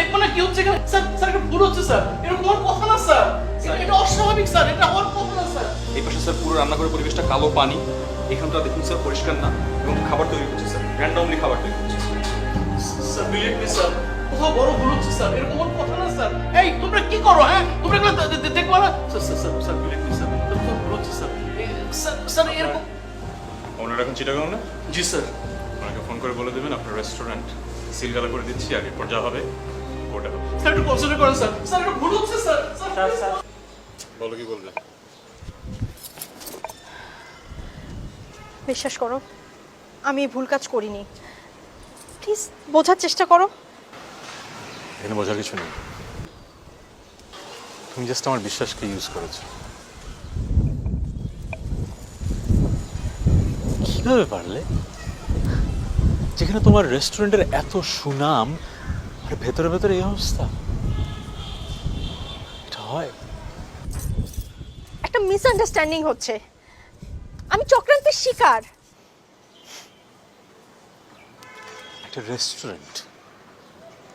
দেখবো না কি হচ্ছে এখানে? স্যার স্যার এটা ভুল হচ্ছে স্যার, এরকম হওয়ার কথা না স্যার, এটা অস্বাভাবিক স্যার, এটা হওয়ার কথা না স্যার। এই পাশে স্যার পুরো রান্নাঘরের পরিবেশটা কালো পানি, এখানটা দেখুন স্যার পরিষ্কার না, এবং খাবার তৈরি করছে স্যার, র্যান্ডমলি খাবার তৈরি করছে। স্যার বিলিভ মি স্যার, কোথাও বড় ভুল হচ্ছে স্যার, এরকম হওয়ার কথা না স্যার। এই তোমরা কি করো হ্যাঁ, তোমরা এগুলো দেখবা না? Sir sir sir sir believe me sir, কোথাও ভুল হচ্ছে স্যার। স্যার স্যার এরকম। ওনারা এখন চিটাগাং না? জি স্যার। ওনাকে ফোন করে বলে দেবেন আপনার রেস্টুরেন্ট সিলগালা করে দিচ্ছি, আর এরপর যা হবে ওটা হবে। স্যার একটু কনসিডার করেন স্যার, স্যার এটা ভুল হচ্ছে স্যার। স্যার স্যার বলো কি বলবে? বিশ্বাস করো, আমি এই ভুল কাজ করিনি। প্লিজ বোঝার চেষ্টা করো। এখানে বোঝার কিছু নেই, তুমি জাস্ট আমার বিশ্বাসকে ইউজ করেছো। কিভাবে পারলে? যেখানে তোমার রেস্টুরেন্টের এত সুনাম আর ভেতরে ভেতরে এই অবস্থা, এটা হয়? একটা মিসআন্ডারস্ট্যান্ডিং হচ্ছে, আমি চক্রান্তের শিকার। একটা রেস্টুরেন্ট,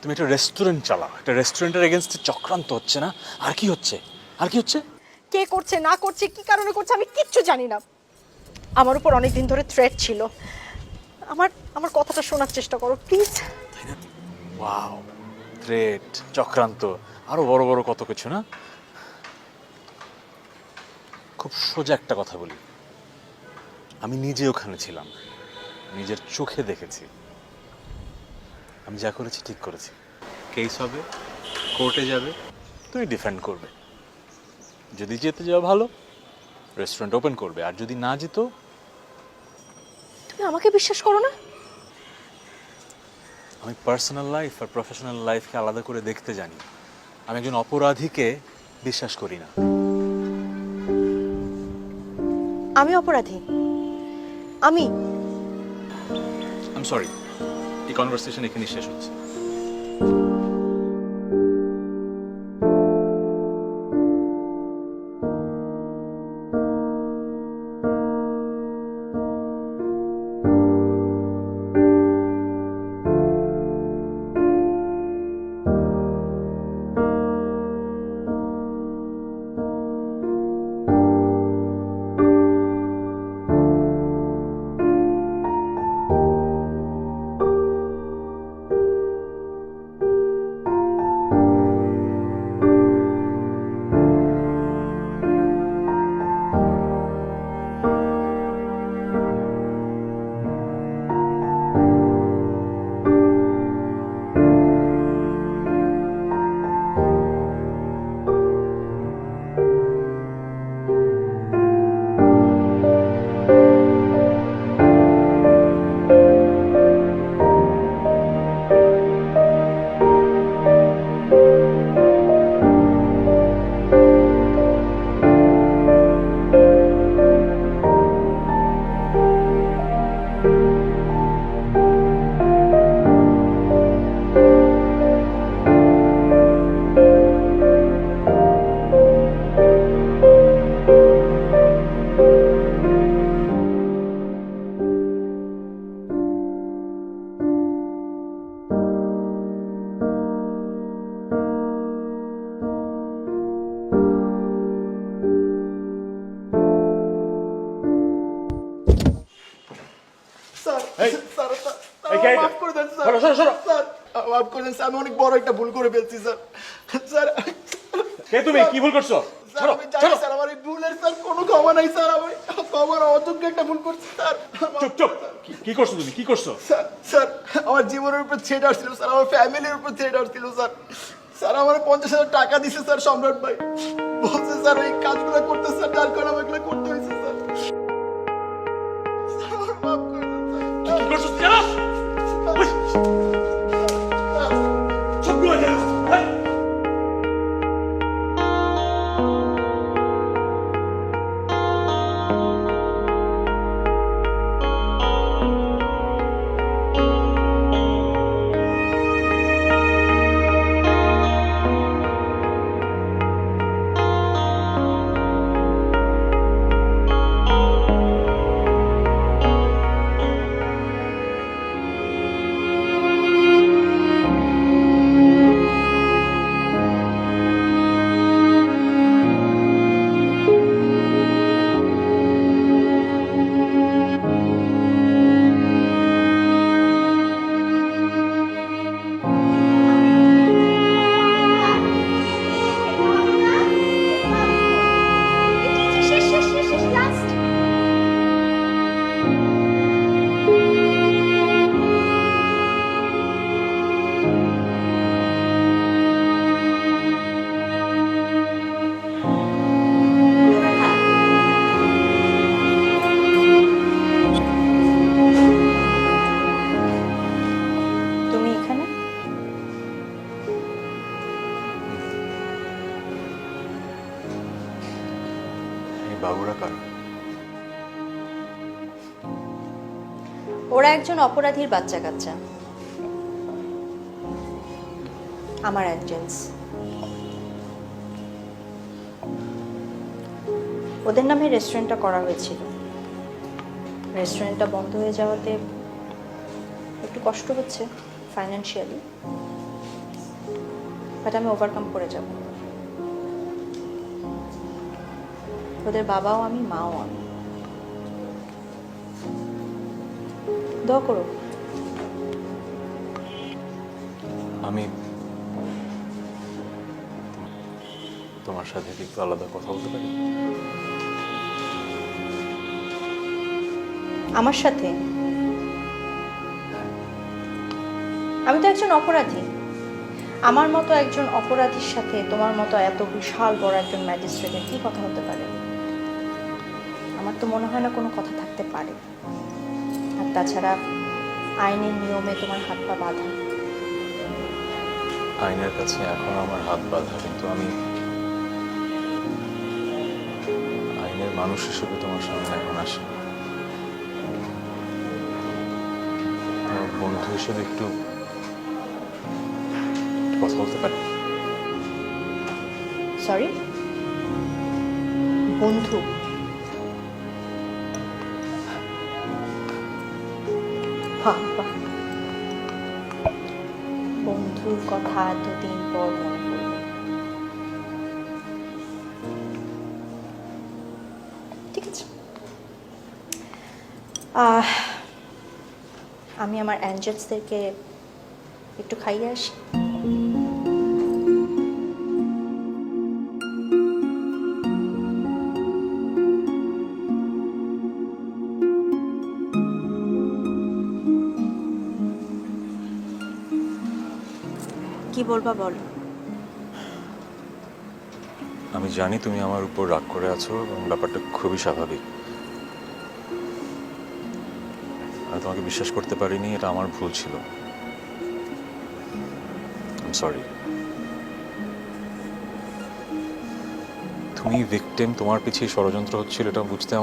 তুমি একটা রেস্টুরেন্ট চালাও, একটা রেস্টুরেন্টের এগেনস্টে চক্রান্ত হচ্ছে না? আর কি হচ্ছে? আর কি হচ্ছে? কে করছে না করছে, কি কারণে করছে, আমি কিচ্ছু জানি না। আমার উপর অনেক দিন ধরে থ্রেট ছিল। আমার আমার কথাটা শোনার চেষ্টা করো প্লিজ। ওয়াও, থ্রেট, চক্রান্ত, আরো বড় বড় কত কিছু না? খুব সোজা একটা কথা বলি, আমি নিজে ওখানে ছিলাম, নিজের চোখে দেখেছি। আমি যা করেছি ঠিক করেছি। কেস হবে, কোর্টে যাবে, তুমি ডিফেন্ড করবে। যদি যেতে যাও ভালো, রেস্টুরেন্ট ওপেন করবে, আর যদি না যেত, তুমি আমাকে বিশ্বাস করো না? আমি পার্সোনাল লাইফ আর প্রফেশনাল লাইফকে আলাদা করে দেখতে জানি। আমি একজন অপরাধীকে বিশ্বাস করি না। আমি অপরাধী? আমি আই সরি, এই কনভারসেশন এখানেই শেষ হচ্ছে। মাফ করে দেন স্যার, স্যার মাফ করে দেন স্যার, আমি অনেক বড় একটা ভুল করে ফেলছি স্যার। স্যার কে তুমি? কি ভুল করছো? স্যার আমি জানি স্যার, আমার এই ভুলের স্যার কোনো ক্ষমা নাই স্যার, আমি ক্ষমার অযোগ্য একটা ভুল করছি স্যার। চুপ চুপ, কি করছো তুমি? কি করছো? স্যার স্যার আমার জীবনের উপর থ্রেট আসছিল স্যার, আমার ফ্যামিলির উপর থ্রেট আসছিল স্যার। স্যার আমার 50,000 টাকা দিছে স্যার সম্রাট ভাই, বলছে স্যার এই কাজগুলো করতে স্যার, যার কারণে আমাকে এগুলো করতে হয়েছে স্যার। স্যার আমার মাফ করে দেন স্যার। কি করছো জানাস? চুপ করে যাও। বাবুরা কার? ওরা একজন অপরাধীর বাচ্চা কাচ্চা, আমার অ্যাঞ্জেলস। ওদের নামে রেস্টুরেন্টটা করা হয়েছিল। রেস্টুরেন্টটা বন্ধ হয়ে যাওয়াতে একটু কষ্ট হচ্ছে ফাইন্যান্সিয়ালি, বাট আমি ওভারকাম করে যাব। ওদের বাবাও আমি, মাও আমি। দোয়া করো। আমি তোমার সাথে কি একটু আলাদা কথা বলতে পারি? আমার সাথে? আমি তো একজন অপরাধী। আমার মতো একজন অপরাধীর সাথে তোমার মতো এত বিশাল বড় একজন ম্যাজিস্ট্রেটের কি কথা হতে পারে? আমার তো মনে হয় না কোনো কথা থাকতে পারে। আর তাছাড়া আইনের নিয়মে তোমার হাত পা বাঁধা। আইনের কাছে এখন আমার হাত বাঁধা, কিন্তু আমি আইনের মানুষ হিসেবে তোমার সামনে এখন আসি। আমার বন্ধু হিসেবে একটু কথা বলতে পারি? সরি, বন্ধু? বাহ, বন্ধুর কথা এতদিন পর মনে পড়ল। ঠিক আছে, আমি আমার অ্যাঞ্জেলসদেরকে একটু খাইয়ে আসি। কি বলবা বলো। আমি জানি তুমি আমার উপর রাগ করে আছো এবং ব্যাপারটা খুবই স্বাভাবিক। আমি তোমাকে বিশ্বাস করতে পারিনি, এটা আমার ভুল ছিল। সরি। তুমি ভিকটিম, তোমার পিছিয়ে ষড়যন্ত্র হচ্ছিল, এটা বুঝতে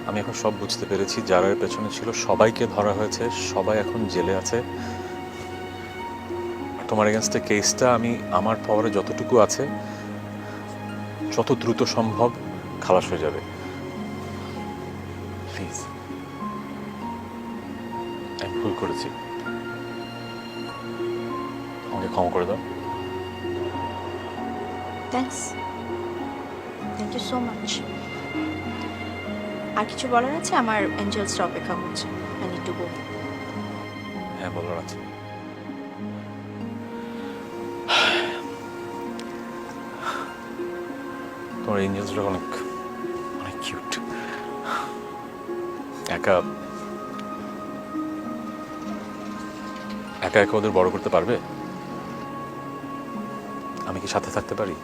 আমি এখন সব বুঝতে পেরেছি। যারা এর পেছনে ছিল সবাইকে ধরা হয়েছে, সবাই এখন জেলে আছে। তোমার এগেনস্টে কেসটা আমি আমার পাওয়ারে যতটুকু আছে যত দ্রুত সম্ভব খালাস হয়ে যাবে। প্লিজ, আমি ভুল করেছি, আমাকে ক্ষমা করে দাও। Thanks, thank you so much. আর কিছু বলার আছে? আমার অ্যাঞ্জেলসটা অপেক্ষা করছে। I need to go. হ্যাঁ, বলার আছে। তোমার এঞ্জেলসটা অনেক অনেক কিউট। একা একা একা ওদের বড় করতে পারবে? আমি কি সাথে থাকতে পারি?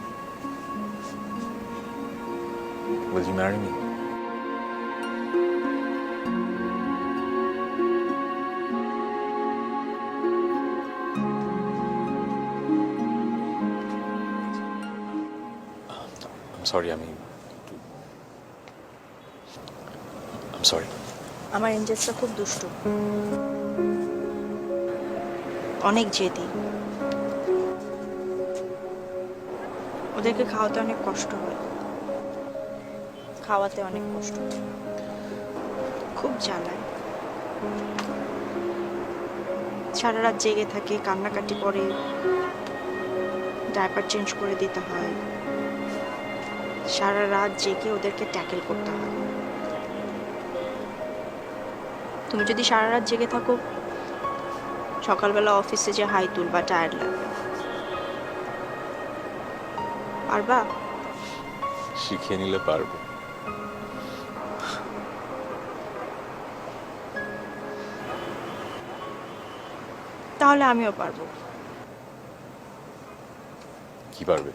Will you marry me? I'm sorry, I'm sorry. আমার এঞ্জেলসটা খুব দুষ্টু, অনেক জেদি। ওদেরকে খাওয়াতে অনেক কষ্ট হয়, খাওয়াতে অনেক কষ্ট হয়, খুব জ্বালায়। সারা রাত জেগে থাকে, কান্নাকাটি করে, ডায়পার চেঞ্জ করে দিতে হয়, সারা রাত জেগে ওদেরকে ট্যাকেল করতে হয়। তুমি যদি সারা রাত জেগে থাকো, সকালবেলা অফিসে যে হাই তুলবা, টায়ার্ড লাগবে, পারবা? শিখিয়ে নিলে পারবো। তাহলে আমিও পারবো। কি পারবে?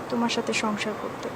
তোমার সাথে সংসার করতে।